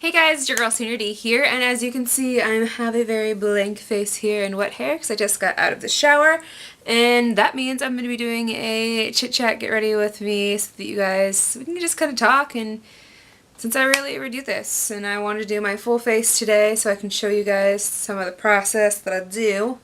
Hey guys, it's your girl Senior D here, and as you can see, I have a very blank face here and wet hair because I just got out of the shower, and that means I'm going to be doing a chit chat, get ready with me, so that we can just kind of talk, and since I rarely ever do this, and I wanted to do my full face today so I can show you guys some of the process that I do,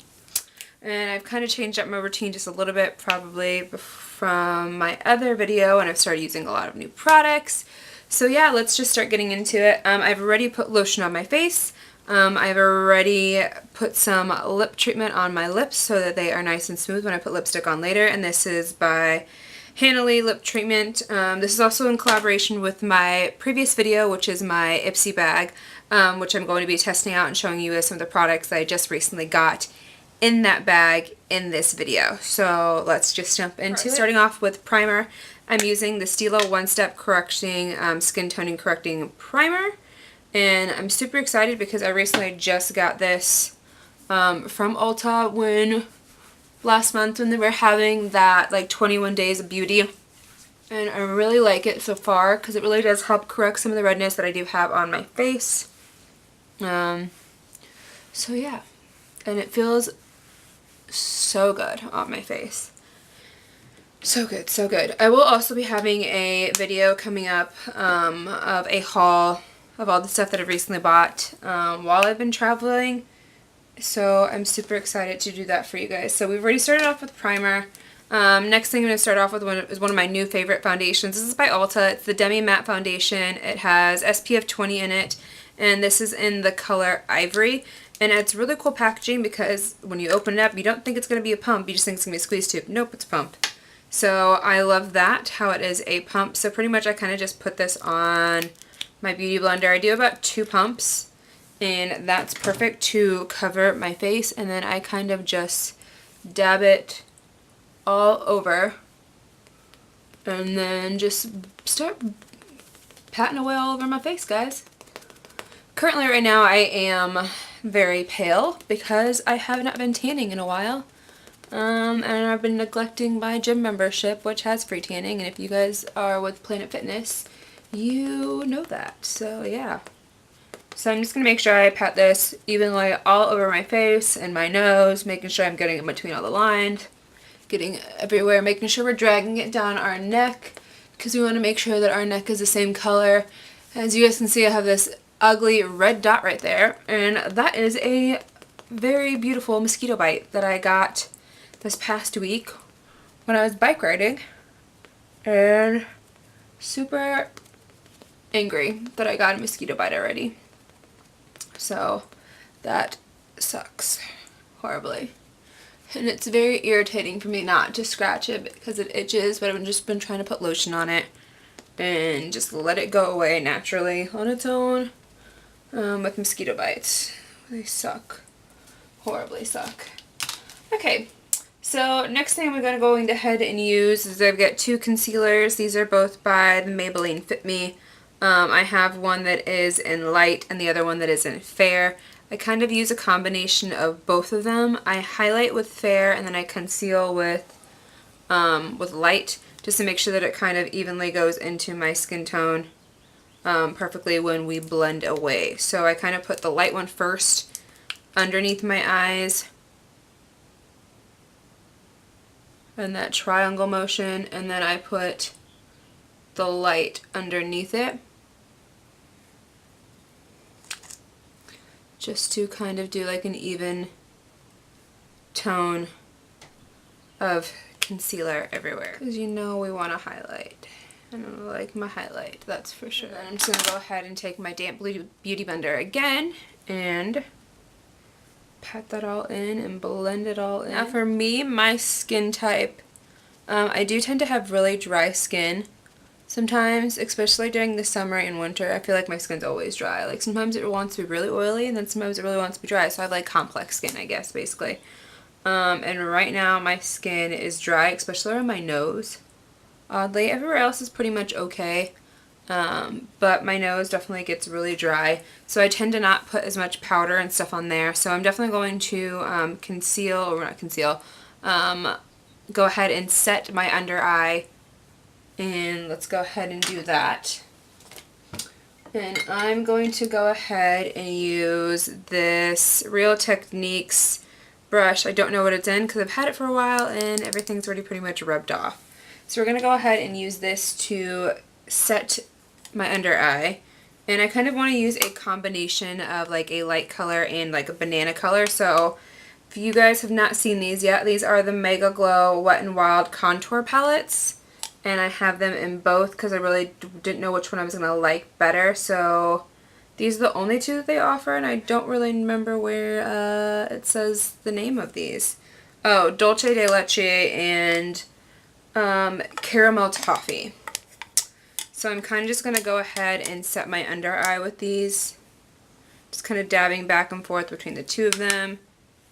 and I've kind of changed up my routine just a little bit probably from my other video, and I've started using a lot of new products. So yeah, let's just start getting into it. I've already put lotion on my face. I've already put some lip treatment on my lips so that they are nice and smooth when I put lipstick on later. And this is by Hannah Lee Lip Treatment. This is also in collaboration with my previous video, which is my Ipsy Bag, which I'm going to be testing out and showing you some of the products that I just recently got in that bag in this video. So let's just jump into it. Starting off with primer. I'm using the Stilo One Step Correcting Skin Toning Correcting Primer, and I'm super excited because I recently just got this from Ulta last month when they were having that like 21 days of beauty, and I really like it so far because it really does help correct some of the redness that I do have on my face. So yeah, and it feels so good on my face. So good, so good. I will also be having a video coming up of a haul of all the stuff that I've recently bought while I've been traveling. So I'm super excited to do that for you guys. So we've already started off with primer. Next thing I'm going to start off with is one of my new favorite foundations. This is by Ulta. It's the Demi Matte Foundation. It has SPF 20 in it, and this is in the color Ivory. And it's really cool packaging because when you open it up, you don't think it's going to be a pump. You just think it's going to be a squeeze tube. Nope, it's a pump. So I love that, how it is a pump. So pretty much I kind of just put this on my beauty blender. I do about 2 pumps, and that's perfect to cover my face. And then I kind of just dab it all over and then just start patting away all over my face, guys. Currently right now I am very pale because I have not been tanning in a while. And I've been neglecting my gym membership, which has free tanning, and if you guys are with Planet Fitness, you know that. So yeah. So I'm just going to make sure I pat this evenly all over my face and my nose, making sure I'm getting in between all the lines, getting everywhere, making sure we're dragging it down our neck, because we want to make sure that our neck is the same color. As you guys can see, I have this ugly red dot right there, and that is a very beautiful mosquito bite that I got this past week when I was bike riding, and super angry that I got a mosquito bite already. So that sucks horribly, and it's very irritating for me not to scratch it because it itches, but I've just been trying to put lotion on it and just let it go away naturally on its own. With mosquito bites, they suck, horribly suck. Okay. So next thing I'm going to go ahead and use is I've got 2 concealers. These are both by the Maybelline Fit Me. I have one that is in light and the other one that is in fair. I kind of use a combination of both of them. I highlight with fair and then I conceal with light, just to make sure that it kind of evenly goes into my skin tone perfectly when we blend away. So I kind of put the light one first underneath my eyes, and that triangle motion, and then I put the light underneath it just to kind of do like an even tone of concealer everywhere, because you know we want to highlight, and I like my highlight, that's for sure. Then I'm just going to go ahead and take my damp beauty blender again and pat that all in and blend it all in. Now for me, my skin type, I do tend to have really dry skin sometimes, especially during the summer and winter. I feel like my skin's always dry. Like sometimes it wants to be really oily and then sometimes it really wants to be dry. So I have like complex skin, I guess, basically. And right now my skin is dry, especially on my nose. Oddly, everywhere else is pretty much okay. But my nose definitely gets really dry, so I tend to not put as much powder and stuff on there. So I'm definitely going to go ahead and set my under eye, and let's go ahead and do that. And I'm going to go ahead and use this Real Techniques brush. I don't know what it's in because I've had it for a while and everything's already pretty much rubbed off. So we're going to go ahead and use this to set my under eye. And I kind of want to use a combination of like a light color and like a banana color. So if you guys have not seen these yet, these are the Mega Glow Wet n Wild contour palettes. And I have them in both because I really didn't know which one I was going to like better. So these are the only two that they offer, and I don't really remember where it says the name of these. Oh, Dulce de Leche and Caramel Toffee. So I'm kind of just going to go ahead and set my under eye with these. Just kind of dabbing back and forth between the two of them.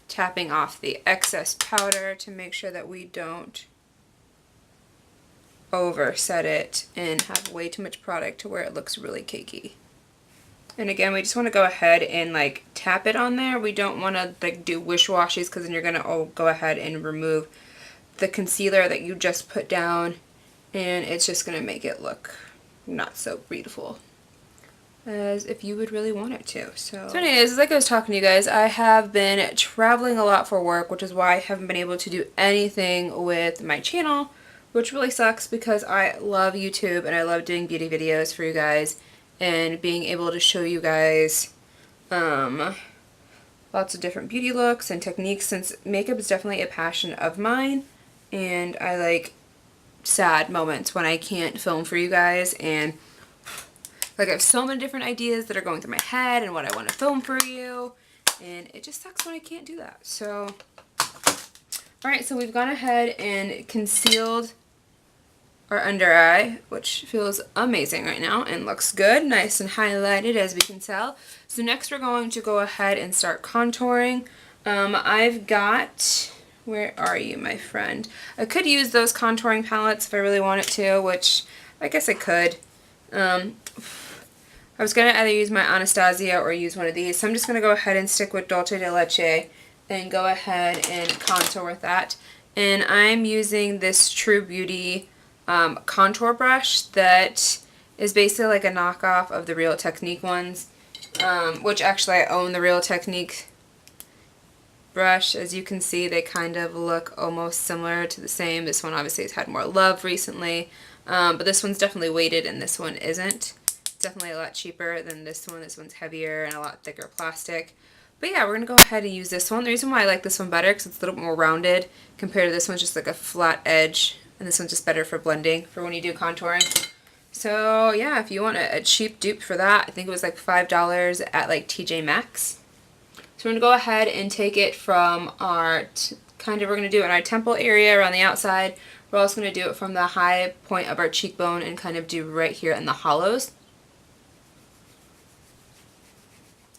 Tapping off the excess powder to make sure that we don't overset it and have way too much product to where it looks really cakey. And again, we just want to go ahead and like tap it on there. We don't want to like do wish-washies because then you're going to go ahead and remove the concealer that you just put down, and it's just going to make it look not so beautiful as if you would really want it to. So anyways, like I was talking to you guys, I have been traveling a lot for work, which is why I haven't been able to do anything with my channel, which really sucks because I love YouTube and I love doing beauty videos for you guys and being able to show you guys lots of different beauty looks and techniques, since makeup is definitely a passion of mine, and I like sad moments when I can't film for you guys, and like I have so many different ideas that are going through my head and what I want to film for you, and it just sucks when I can't do that. So alright, so we've gone ahead and concealed our under eye, which feels amazing right now and looks good, nice and highlighted as we can tell. So next we're going to go ahead and start contouring. I've got, where are you, my friend? I could use those contouring palettes if I really wanted to, which I guess I could. I was going to either use my Anastasia or use one of these, so I'm just going to go ahead and stick with Dulce de Leche and go ahead and contour with that. And I'm using this True Beauty contour brush that is basically like a knockoff of the Real Technique ones, which actually I own the Real Technique brush. As you can see, they kind of look almost similar to the same. This one obviously has had more love recently, but this one's definitely weighted and this one isn't. It's definitely a lot cheaper than this one. This one's heavier and a lot thicker plastic. But yeah, we're going to go ahead and use this one. The reason why I like this one better because it's a little bit more rounded compared to this one's just like a flat edge. And this one's just better for blending for when you do contouring. So yeah, if you want a cheap dupe for that, I think it was like $5 at like TJ Maxx. So we're going to go ahead and take it from our, we're going to do it in our temple area around the outside. We're also going to do it from the high point of our cheekbone and kind of do right here in the hollows.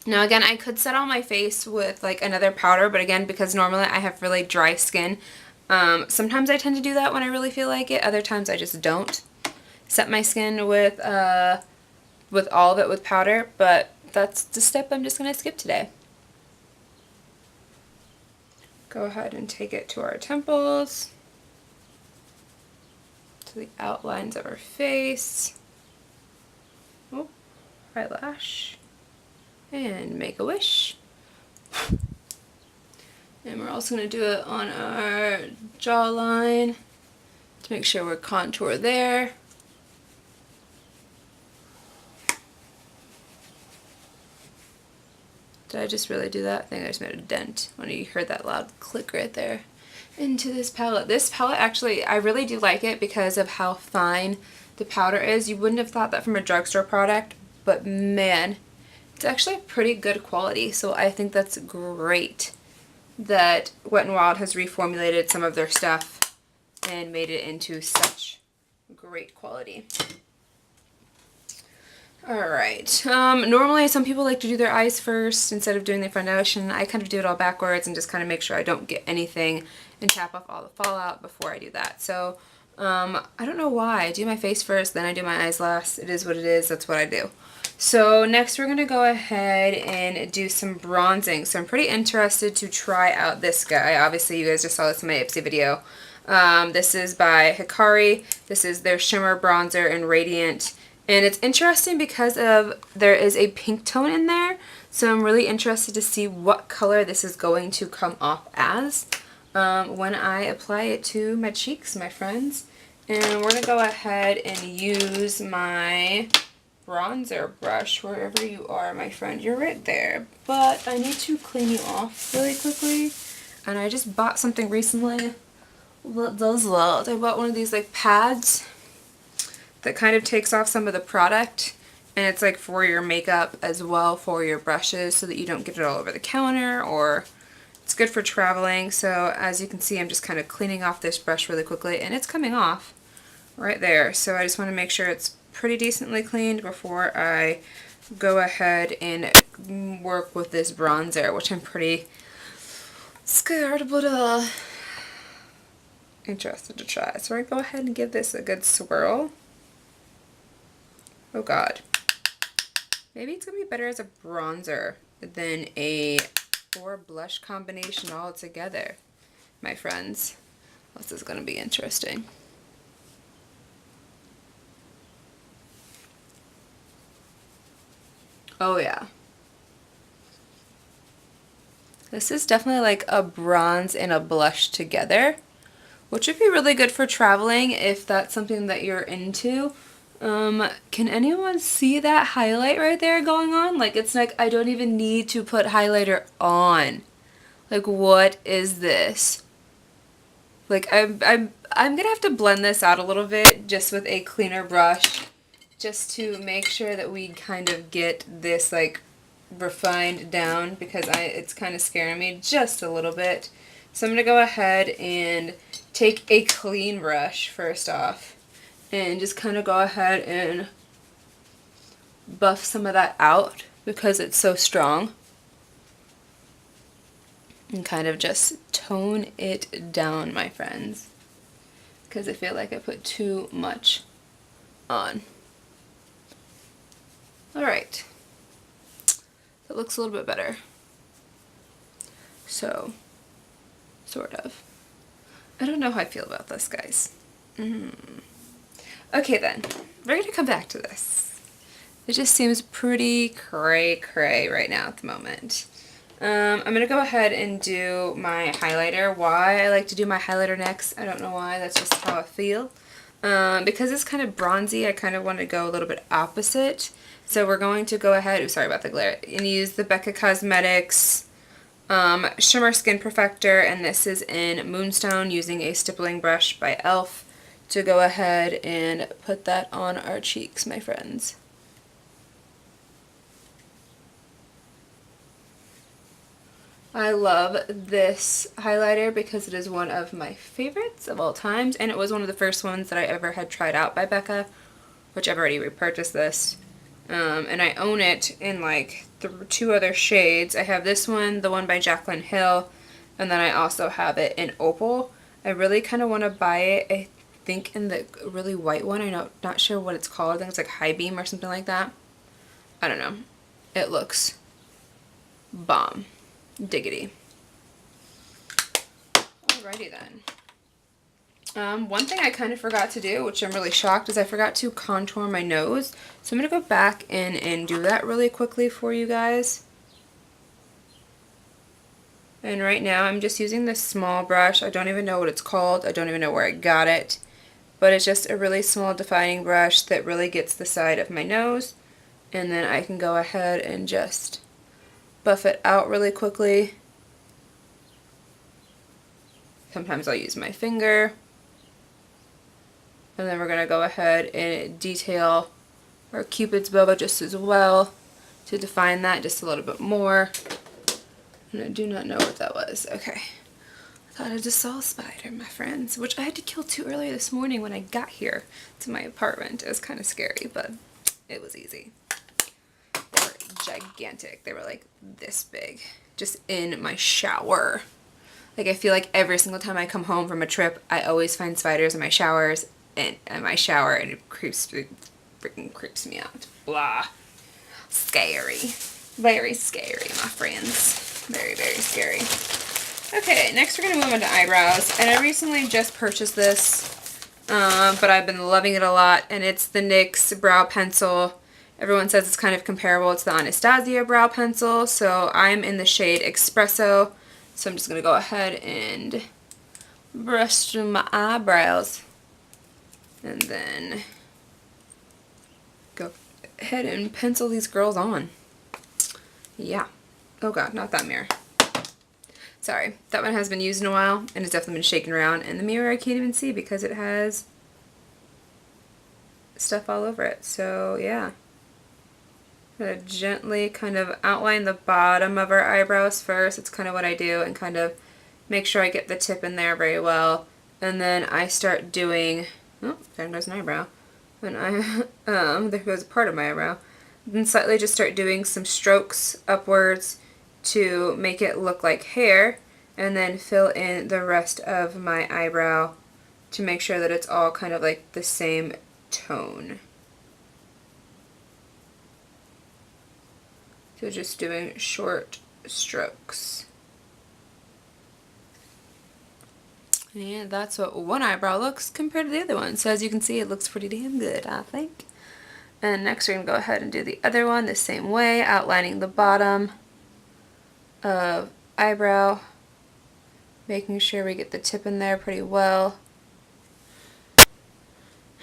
Now again, I could set on my face with like another powder, but again, because normally I have really dry skin, sometimes I tend to do that when I really feel like it. Other times I just don't set my skin with all of it with powder, but that's the step I'm just going to skip today. Go ahead and take it to our temples, to the outlines of our face. Oh, eyelash. And make a wish. And we're also going to do it on our jawline to make sure we're contour there. Did I just really do that? I think I just made a dent when you heard that loud click right there into this palette. This palette actually, I really do like it because of how fine the powder is. You wouldn't have thought that from a drugstore product, but man, it's actually pretty good quality. So I think that's great that Wet n Wild has reformulated some of their stuff and made it into such great quality. Alright, normally some people like to do their eyes first instead of doing their foundation. I kind of do it all backwards and just kind of make sure I don't get anything and tap off all the fallout before I do that. So, I don't know why. I do my face first, then I do my eyes last. It is what it is. That's what I do. So next we're going to go ahead and do some bronzing. So I'm pretty interested to try out this guy. Obviously you guys just saw this in my Ipsy video. This is by Hikari. This is their Shimmer Bronzer in Radiant. And it's interesting because there is a pink tone in there, so I'm really interested to see what color this is going to come off as when I apply it to my cheeks, my friends. And we're going to go ahead and use my bronzer brush wherever you are, my friend. You're right there. But I need to clean you off really quickly. And I just bought something recently. I bought one of these like pads that kind of takes off some of the product, and it's like for your makeup as well, for your brushes, so that you don't get it all over the counter, or it's good for traveling. So as you can see, I'm just kind of cleaning off this brush really quickly, and it's coming off right there. So I just want to make sure it's pretty decently cleaned before I go ahead and work with this bronzer, which I'm pretty scared but interested to try. So I go ahead and give this a good swirl. Oh god. Maybe it's going to be better as a bronzer than a or blush combination all together, my friends. This is going to be interesting. Oh yeah. This is definitely like a bronze and a blush together, which would be really good for traveling if that's something that you're into. Can anyone see that highlight right there going on? Like, it's like I don't even need to put highlighter on. Like, what is this? Like, I'm gonna have to blend this out a little bit just with a cleaner brush, just to make sure that we kind of get this like refined down, because it's kind of scaring me just a little bit. So I'm gonna go ahead and take a clean brush first off and just kind of go ahead and buff some of that out because it's so strong, and kind of just tone it down, my friends, because I feel like I put too much on. Alright, that looks a little bit better. So, sort of. I don't know how I feel about this, guys. Okay then, we're gonna come back to this. It just seems pretty cray right now at the moment. I'm gonna go ahead and do my highlighter. Why I like to do my highlighter next, I don't know why, that's just how I feel. Because it's kind of bronzy, I kind of want to go a little bit opposite. So we're going to go ahead, oh, sorry about the glare, and use the Becca Cosmetics Shimmer Skin Perfector, and this is in Moonstone, using a stippling brush by e.l.f. to go ahead and put that on our cheeks, my friends. I love this highlighter because it is one of my favorites of all times, and it was one of the first ones that I ever had tried out by Becca, which I've already repurchased this. And I own it in like two other shades. I have this one, the one by Jaclyn Hill, and then I also have it in Opal. I really kind of want to buy it, I think, in the really white one. I'm not sure what it's called. I think it's like High Beam or something like that. I don't know. It looks bomb. Diggity. Alrighty then. One thing I kind of forgot to do, which I'm really shocked, is I forgot to contour my nose. So I'm going to go back in and do that really quickly for you guys. And right now I'm just using this small brush. I don't even know what it's called. I don't even know where I got it. But it's just a really small defining brush that really gets the side of my nose. And then I can go ahead and just buff it out really quickly. Sometimes I'll use my finger. And then we're going to go ahead and detail our Cupid's bow just as well to define that just a little bit more. And I do not know what that was. Okay. I thought I just saw a spider, my friends, which I had to kill 2 earlier this morning when I got here to my apartment. It was kind of scary, but it was easy. They were gigantic. They were like this big, just in my shower. Like, I feel like every single time I come home from a trip, I always find spiders in my showers. In my shower, and it freaking creeps me out. Blah. Scary. Very scary, my friends. Very, very scary. Okay, next we're going to move on to eyebrows. And I recently just purchased this but I've been loving it a lot, and it's the NYX brow pencil. Everyone says it's kind of comparable to the Anastasia brow pencil, so I'm in the shade Espresso, so I'm just going to go ahead and brush through my eyebrows, and then go ahead and pencil these girls on. Yeah. Oh god, not that mirror. Sorry, that one has been used in a while, and it's definitely been shaken around, and the mirror I can't even see because it has stuff all over it, so yeah. I'm going to gently kind of outline the bottom of our eyebrows first. It's kind of what I do, and kind of make sure I get the tip in there very well. And then I start doing, oh, there goes an eyebrow. And there goes a part of my eyebrow. Then slightly just start doing some strokes upwards to make it look like hair, and then fill in the rest of my eyebrow to make sure that it's all kind of like the same tone. So just doing short strokes. And that's what one eyebrow looks compared to the other one. So as you can see, it looks pretty damn good, I think. And next we're going to go ahead and do the other one the same way, outlining the bottom of eyebrow, making sure we get the tip in there pretty well.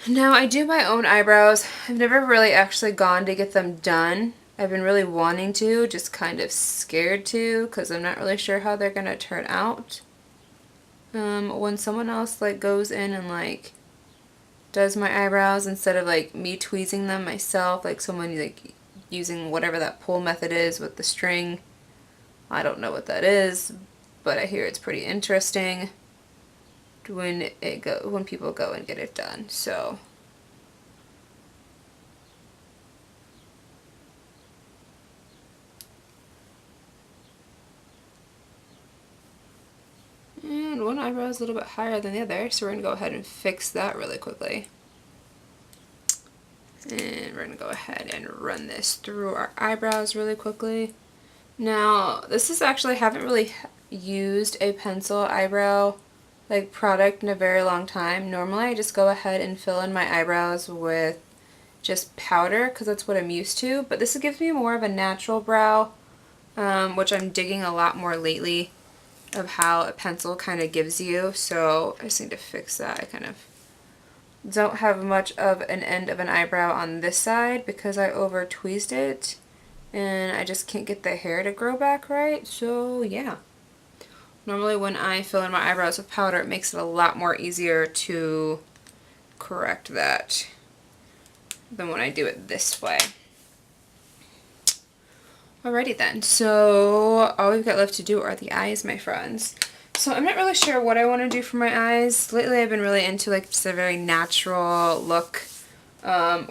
Now I do my own eyebrows. I've never really actually gone to get them done. I've been really wanting to, just kind of scared to, because I'm not really sure how they're going to turn out. When someone else like goes in and like does my eyebrows instead of like me tweezing them myself, like someone like using whatever that pull method is with the string. I don't know what that is, but I hear it's pretty interesting when people go and get it done. So and one eyebrow is a little bit higher than the other, so we're going to go ahead and fix that really quickly. And we're going to go ahead and run this through our eyebrows really quickly. Now, this is actually, I haven't really used a pencil eyebrow like product in a very long time. Normally I just go ahead and fill in my eyebrows with just powder because that's what I'm used to, but this gives me more of a natural brow, which I'm digging a lot more lately, of how a pencil kind of gives you. So I just need to fix that. I kind of don't have much of an end of an eyebrow on this side because I over tweezed it and I just can't get the hair to grow back right. So yeah, normally when I fill in my eyebrows with powder, it makes it a lot more easier to correct that than when I do it this way. Alrighty then, so all we've got left to do are the eyes, my friends. So I'm not really sure what I want to do for my eyes. Lately I've been really into like just a very natural look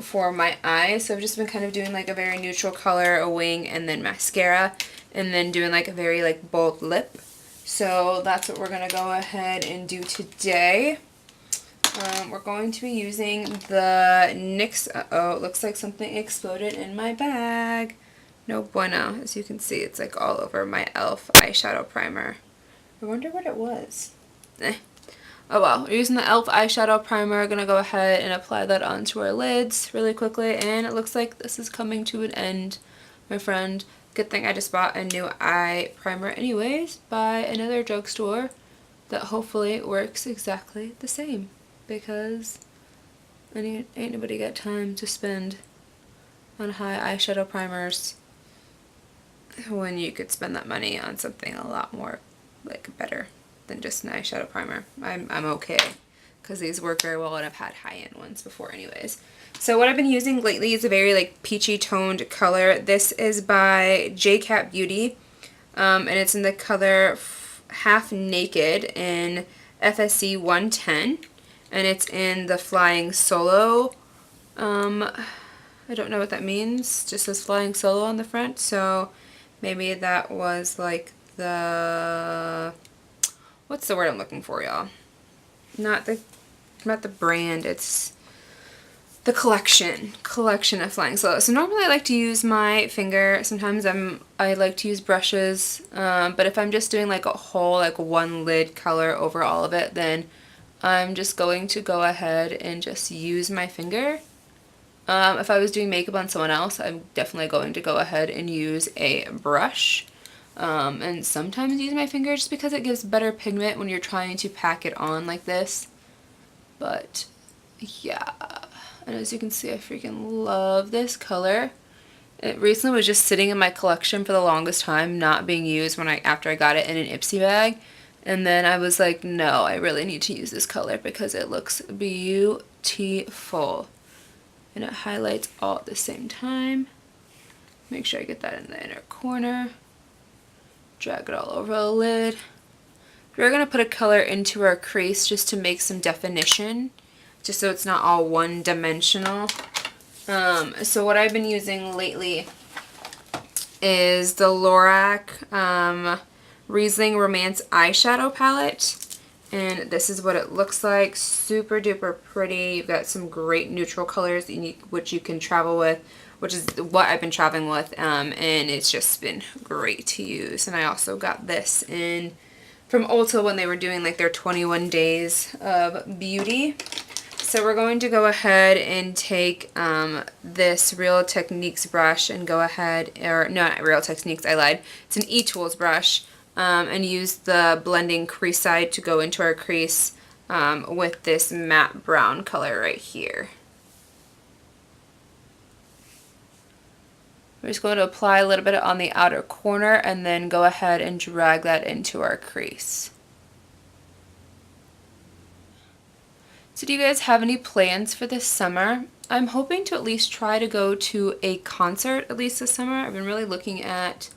for my eyes. So I've just been kind of doing like a very neutral color, a wing, and then mascara, and then doing like a very like bold lip. So that's what we're going to go ahead and do today. We're going to be using the NYX, uh-oh, it looks like something exploded in my bag. No bueno. As you can see, it's like all over my e.l.f. eyeshadow primer. I wonder what it was. Oh well, we're using the e.l.f. eyeshadow primer. We're going to go ahead and apply that onto our lids really quickly, and it looks like this is coming to an end, my friend. Good thing I just bought a new eye primer anyways by another drugstore that hopefully works exactly the same, because ain't nobody got time to spend on high eyeshadow primers when you could spend that money on something a lot more like better than just an eyeshadow primer. I'm okay because these work very well and I've had high-end ones before anyways. So what I've been using lately is a very like peachy toned color. This is by J-Cat Beauty, and it's in the color Half Naked in FSC 110, and it's in the Flying Solo. I don't know what that means, just says Flying Solo on the front, so maybe that was like the, what's the word I'm looking for, y'all? Not the brand, it's the collection of Flying Solo. So normally I like to use my finger. Sometimes I like to use brushes, but if I'm just doing like a whole like one lid color over all of it, then I'm just going to go ahead and just use my finger. If I was doing makeup on someone else, I'm definitely going to go ahead and use a brush. And sometimes use my finger just because it gives better pigment when you're trying to pack it on like this. But yeah, and as you can see, I freaking love this color. It recently was just sitting in my collection for the longest time, not being used after I got it in an Ipsy bag. And then I was like, no, I really need to use this color because it looks beautiful. And it highlights all at the same time. Make sure I get that in the inner corner. Drag it all over the lid. We're going to put a color into our crease just to make some definition, just so it's not all one-dimensional. So what I've been using lately is the Lorac Riesling Romance eyeshadow palette. And this is what it looks like. Super duper pretty. You've got some great neutral colors which you can travel with, which is what I've been traveling with. And it's just been great to use. And I also got this from Ulta when they were doing like their 21 days of beauty. So we're going to go ahead and take this Real Techniques brush and go ahead, or no, not Real Techniques, I lied. It's an eTools brush. And use the blending crease side to go into our crease with this matte brown color right here. We're just going to apply a little bit on the outer corner and then go ahead and drag that into our crease. So do you guys have any plans for this summer? I'm hoping to at least try to go to a concert at least this summer. I've been really looking at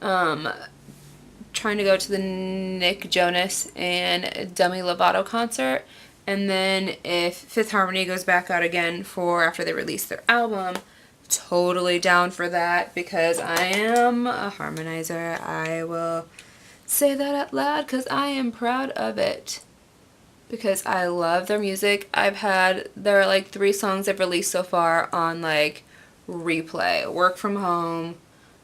trying to go to the Nick Jonas and Demi Lovato concert, and then if Fifth Harmony goes back out again after they release their album, totally down for that because I am a harmonizer. I will say that out loud because I am proud of it because I love their music. There are like 3 songs I've released so far on like replay: Work From Home,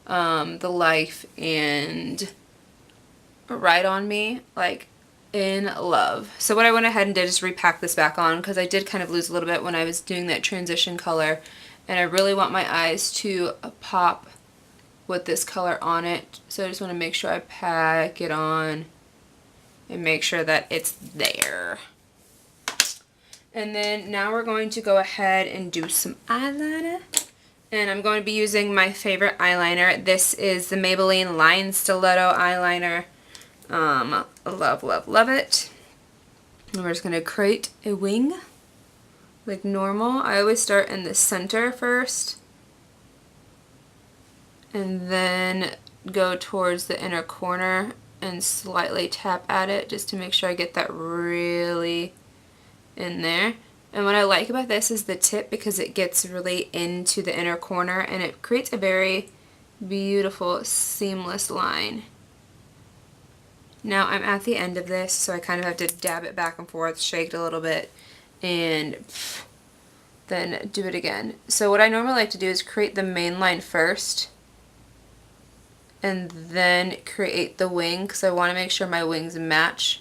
The Life, and Ride On Me. Like, in love. So what I went ahead and did is repack this back on because I did kind of lose a little bit when I was doing that transition color, and I really want my eyes to pop with this color on it. So I just want to make sure I pack it on and make sure that it's there. And then now we're going to go ahead and do some eyeliner. And I'm going to be using my favorite eyeliner. This is the Maybelline Line Stiletto eyeliner. Love, love, love it. And we're just going to create a wing like normal. I always start in the center first and then go towards the inner corner and slightly tap at it just to make sure I get that really in there. And what I like about this is the tip because it gets really into the inner corner and it creates a very beautiful seamless line. Now I'm at the end of this, so I kind of have to dab it back and forth, shake it a little bit, and then do it again. So what I normally like to do is create the main line first, and then create the wing, because I want to make sure my wings match.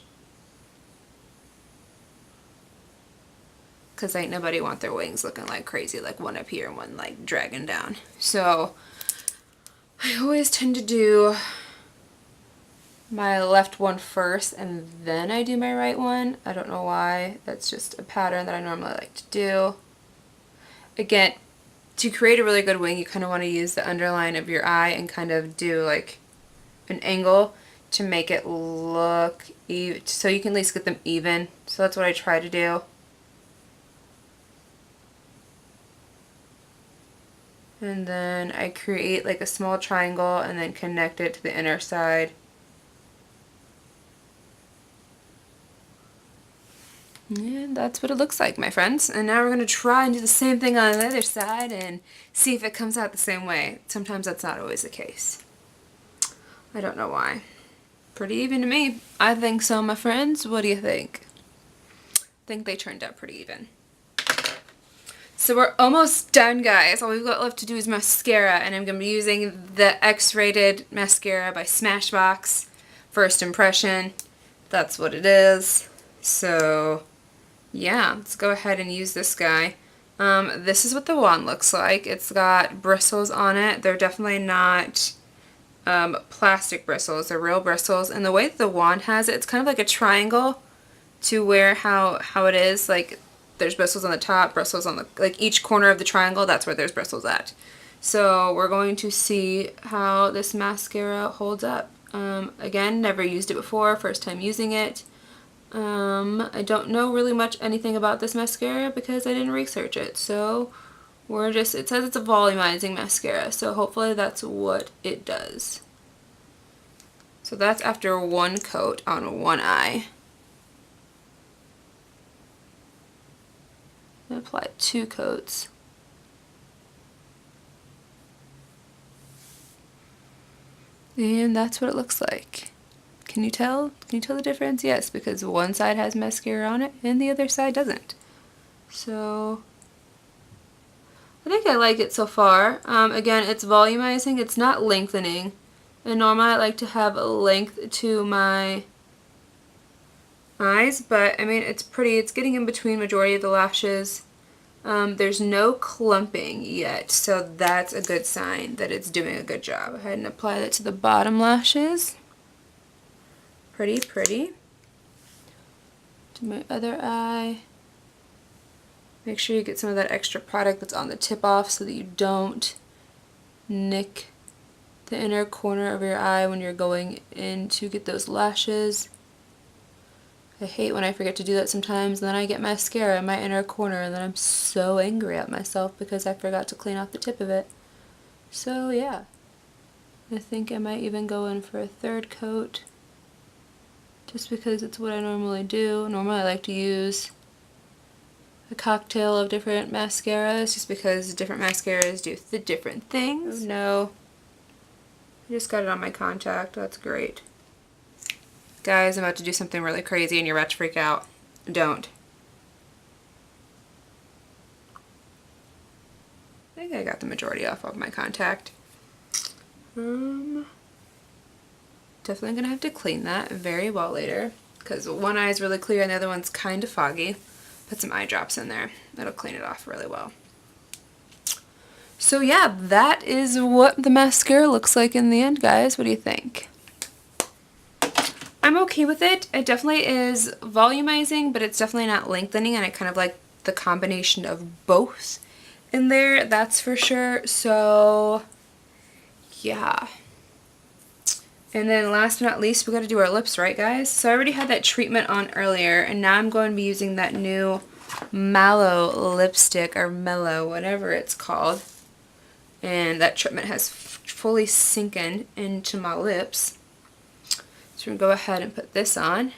Because ain't nobody want their wings looking like crazy, like one up here and one like dragging down. So I always tend to do my left one first and then I do my right one. I don't know why. That's just a pattern that I normally like to do. Again, to create a really good wing, you kind of want to use the underline of your eye and kind of do like an angle to make it look even, so you can at least get them even. So that's what I try to do. And then I create like a small triangle and then connect it to the inner side. And that's what it looks like, my friends. And now we're going to try and do the same thing on the other side and see if it comes out the same way. Sometimes that's not always the case. I don't know why. Pretty even to me. I think so, my friends. What do you think? I think they turned out pretty even. So we're almost done, guys. All we've got left to do is mascara, and I'm going to be using the X-rated mascara by Smashbox. First impression. That's what it is. So yeah, let's go ahead and use this guy. This is what the wand looks like. It's got bristles on it. They're definitely not plastic bristles. They're real bristles. And the way that the wand has it, it's kind of like a triangle to where how it is. Like there's bristles on the top, bristles on the, like each corner of the triangle, that's where there's bristles at. So we're going to see how this mascara holds up. Again, never used it before, first time using it. I don't know really much anything about this mascara because I didn't research it. So we're just, it says it's a volumizing mascara, so hopefully that's what it does. So that's after one coat on one eye. I'm gonna apply 2 coats. And that's what it looks like. Can you tell? Can you tell the difference? Yes, because one side has mascara on it and the other side doesn't. So I think I like it so far. Again, it's volumizing, it's not lengthening. And normally I like to have a length to my eyes, but I mean it's pretty, it's getting in between majority of the lashes. There's no clumping yet, so that's a good sign that it's doing a good job. Go ahead and apply that to the bottom lashes. Pretty, pretty. To my other eye. Make sure you get some of that extra product that's on the tip off so that you don't nick the inner corner of your eye when you're going in to get those lashes. I hate when I forget to do that sometimes, and then I get mascara in my inner corner and then I'm so angry at myself because I forgot to clean off the tip of it. So yeah, I think I might even go in for a 3rd coat just because it's what I normally do. Normally I like to use a cocktail of different mascaras just because different mascaras do the different things. Oh no, I just got it on my contact. That's great. Guys, I'm about to do something really crazy and you're about to freak out. Don't. I think I got the majority off of my contact. Definitely gonna have to clean that very well later because one eye is really clear and the other one's kind of foggy. Put some eye drops in there. That'll clean it off really well. So yeah, that is what the mascara looks like in the end, guys. What do you think? I'm okay with it. It definitely is volumizing, but it's definitely not lengthening, and I kind of like the combination of both in there, that's for sure. So yeah. And then last but not least, we got to do our lips, right guys? So I already had that treatment on earlier, and now I'm going to be using that new Mallow lipstick, or Mellow, whatever it's called. And that treatment has fully sunken into my lips. So we're going to go ahead and put this on.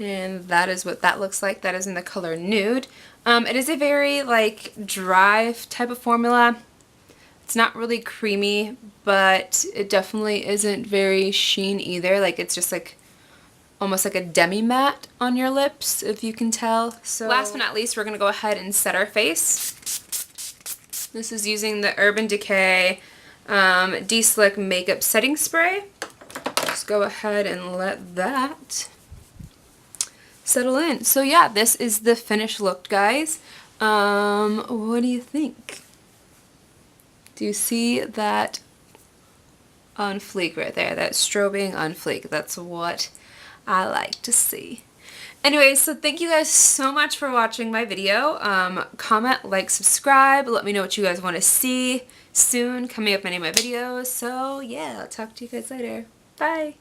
And that is what that looks like. That is in the color Nude. It is a very like dry type of formula. It's not really creamy, but it definitely isn't very sheen either. Like it's just like almost like a demi-matte on your lips, if you can tell. So last but not least, we're gonna go ahead and set our face. This is using the Urban Decay De-Slick Makeup Setting Spray. Just go ahead and let that settle in. So yeah, this is the finished look, guys. What do you think? Do you see that on fleek right there? That strobing on fleek. That's what I like to see. Anyways, so thank you guys so much for watching my video. Comment, like, subscribe. Let me know what you guys want to see soon coming up in any of my videos. So yeah, I'll talk to you guys later. Bye.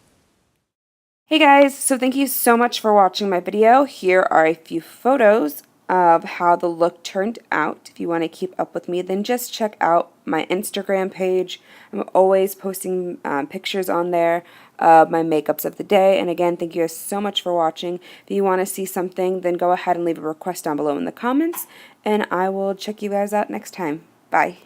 Hey guys, so thank you so much for watching my video. Here are a few photos of how the look turned out. If you want to keep up with me, then just check out my Instagram page. I'm always posting pictures on there of my makeups of the day. And again, thank you guys so much for watching. If you want to see something, then go ahead and leave a request down below in the comments, and I will check you guys out next time. Bye.